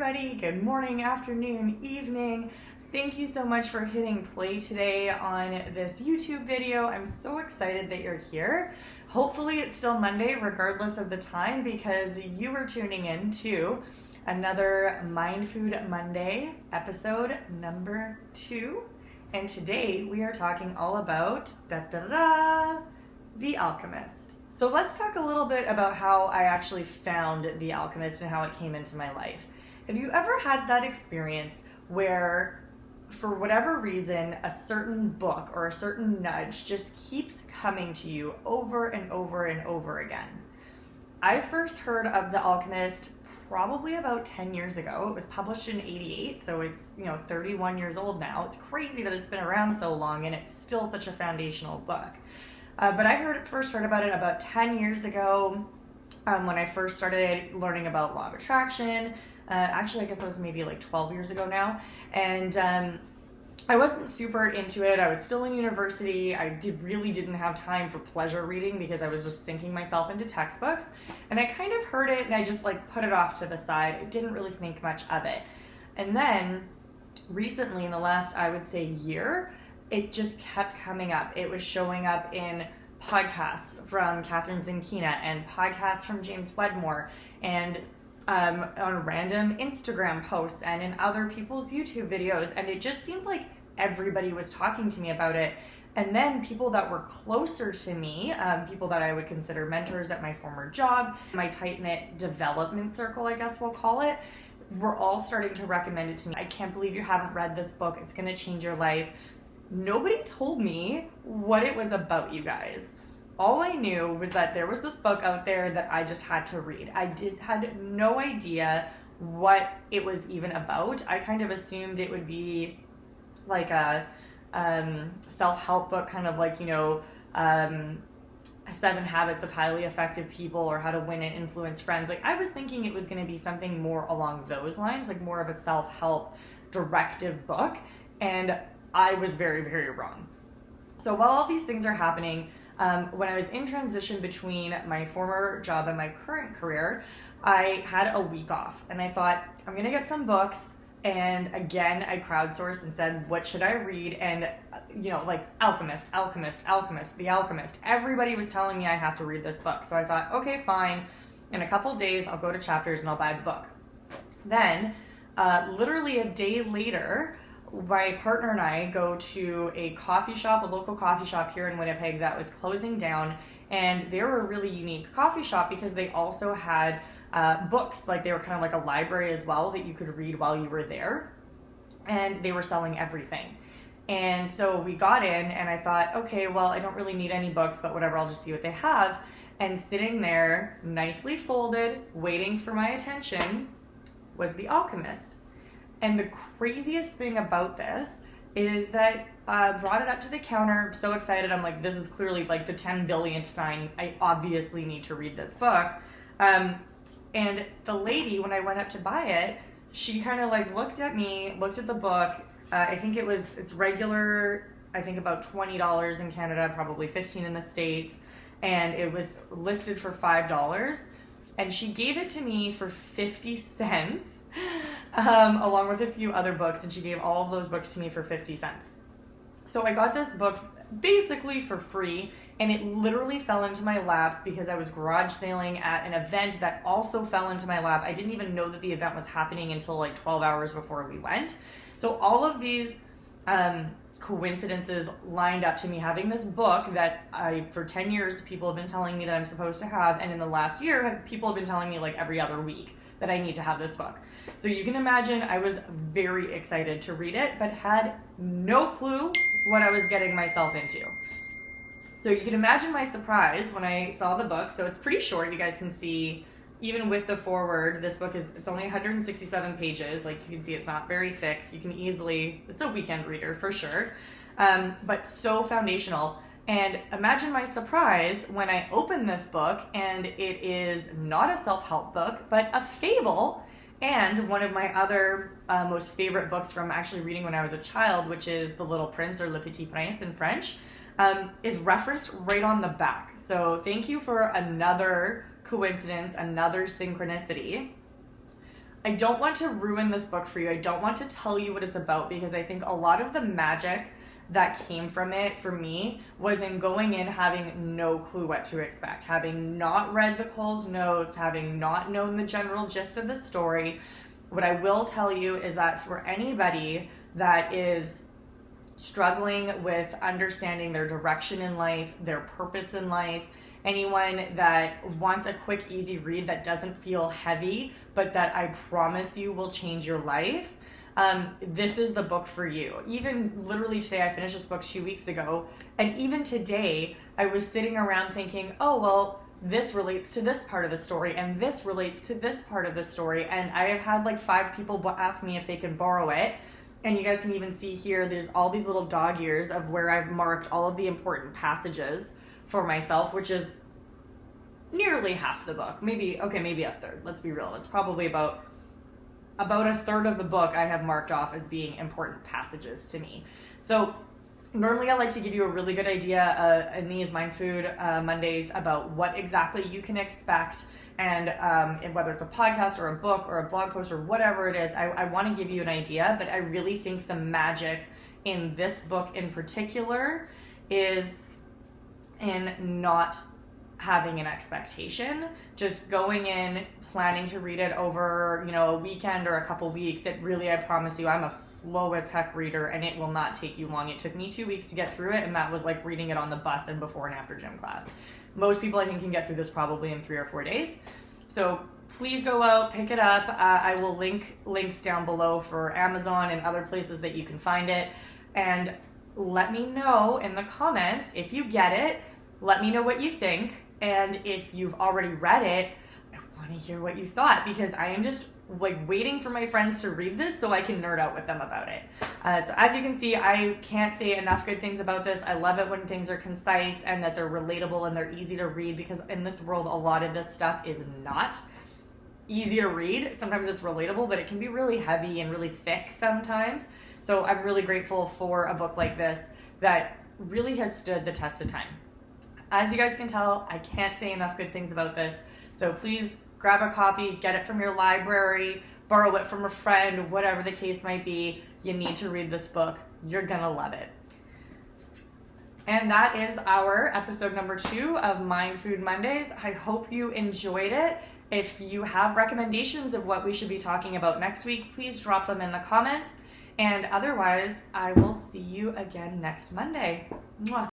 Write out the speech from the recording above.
everybody. Good morning, afternoon, evening. Thank you so much for hitting play today on this YouTube video. I'm so excited that you're here. Hopefully it's still Monday regardless of the time, because you are tuning in to another Mindfood Monday episode number 2. And today we are talking all about The Alchemist. So let's talk a little bit about how I actually found The Alchemist and how it came into my life. Have you ever had that experience where, for whatever reason, a certain book or a certain nudge just keeps coming to you over and over and over again? I first heard of The Alchemist probably about 10 years ago. It was published in 88, so it's 31 years old now. It's crazy that it's been around so long and it's still such a foundational book. But I first heard about it about 10 years ago when I first started learning about law of attraction. Actually, I guess that was maybe like 12 years ago now. And I wasn't super into it. I was still in university. I really didn't have time for pleasure reading because I was just sinking myself into textbooks. And I kind of heard it and I just put it off to the side. I didn't really think much of it. And then recently, in the last, I would say, year, it just kept coming up. It was showing up in podcasts from Catherine Zinkina and podcasts from James Wedmore and on random Instagram posts and in other people's YouTube videos. And it just seemed like everybody was talking to me about it. And then people that were closer to me, people that I would consider mentors at my former job, my tight-knit development circle, I guess we'll call it, were all starting to recommend it to me. I can't believe you haven't read this book. It's going to change your life. Nobody told me what it was about, you guys. All I knew was that there was this book out there that I just had to read. I had no idea what it was even about. I kind of assumed it would be like a self-help book, kind of like, 7 Habits of Highly Effective People or How to Win and Influence Friends. I was thinking it was going to be something more along those lines, more of a self-help directive book. And I was very, very wrong. So while all these things are happening, when I was in transition between my former job and my current career, I had a week off and I thought, I'm going to get some books. And again, I crowdsourced and said, what should I read? And, Alchemist, The Alchemist. Everybody was telling me I have to read this book. So I thought, okay, fine. In a couple days, I'll go to Chapters and I'll buy the book. Then, literally a day later, my partner and I go to a local coffee shop here in Winnipeg that was closing down, and they were a really unique coffee shop because they also had books, they were kind of like a library as well that you could read while you were there, and they were selling everything. And so we got in and I thought, okay, well, I don't really need any books, but whatever, I'll just see what they have. And sitting there, nicely folded, waiting for my attention, was The Alchemist. And the craziest thing about this is that I brought it up to the counter. I'm so excited. I'm like, this is clearly the 10 billionth sign. I obviously need to read this book. And the lady, when I went up to buy it, she kind of looked at me, looked at the book. I think it's regular, I think about $20 in Canada, probably $15 in the States. And it was listed for $5. And she gave it to me for 50 cents. Along with a few other books, and she gave all of those books to me for 50 cents. So I got this book basically for free, and it literally fell into my lap because I was garage sailing at an event that also fell into my lap. I didn't even know that the event was happening until 12 hours before we went. So all of these coincidences lined up to me having this book that for 10 years, people have been telling me that I'm supposed to have, and in the last year, people have been telling me every other week that I need to have this book. So you can imagine I was very excited to read it, but had no clue what I was getting myself into. So you can imagine my surprise when I saw the book. So it's pretty short. You guys can see, even with the foreword, this book it's only 167 pages. You can see it's not very thick. You can it's a weekend reader for sure, but so foundational. And imagine my surprise when I opened this book and it is not a self-help book, but a fable, and one of my other most favorite books from actually reading when I was a child, which is The Little Prince, or Le Petit Prince in French, is referenced right on the back. So thank you for another coincidence, another synchronicity. I don't want to ruin this book for you. I don't want to tell you what it's about, because I think a lot of the magic that came from it for me was in going in having no clue what to expect, having not read the Cole's notes, having not known the general gist of the story. What I will tell you is that for anybody that is struggling with understanding their direction in life, their purpose in life, anyone that wants a quick, easy read that doesn't feel heavy, but that I promise you will change your life, this is the book for you. Even literally today, I finished this book 2 weeks ago, and even today, I was sitting around thinking, oh, well, this relates to this part of the story, and this relates to this part of the story, and I have had like 5 people ask me if they can borrow it, and you guys can even see here, there's all these little dog ears of where I've marked all of the important passages for myself, which is nearly half the book, maybe a third. Let's be real. It's probably about a third of the book I have marked off as being important passages to me. So normally I like to give you a really good idea in these Mindfood Mondays about what exactly you can expect, and whether it's a podcast or a book or a blog post or whatever it is, I want to give you an idea, but I really think the magic in this book in particular is in not having an expectation, just going in, planning to read it over, a weekend or a couple weeks. It really, I promise you, I'm a slow as heck reader, and it will not take you long. It took me 2 weeks to get through it, and that was like reading it on the bus and before and after gym class. Most people, I think, can get through this probably in 3 or 4 days. So please go out, pick it up. I will links down below for Amazon and other places that you can find it. And let me know in the comments if you get it. Let me know what you think. And if you've already read it, I want to hear what you thought, because I am just like waiting for my friends to read this so I can nerd out with them about it. So as you can see, I can't say enough good things about this. I love it when things are concise and that they're relatable and they're easy to read, because in this world, a lot of this stuff is not easy to read. Sometimes it's relatable, but it can be really heavy and really thick sometimes. So I'm really grateful for a book like this that really has stood the test of time. As you guys can tell, I can't say enough good things about this. So please grab a copy, get it from your library, borrow it from a friend, whatever the case might be. You need to read this book. You're gonna love it. And that is our episode number 2 of Mindfood Mondays. I hope you enjoyed it. If you have recommendations of what we should be talking about next week, please drop them in the comments. And otherwise, I will see you again next Monday. Mwah.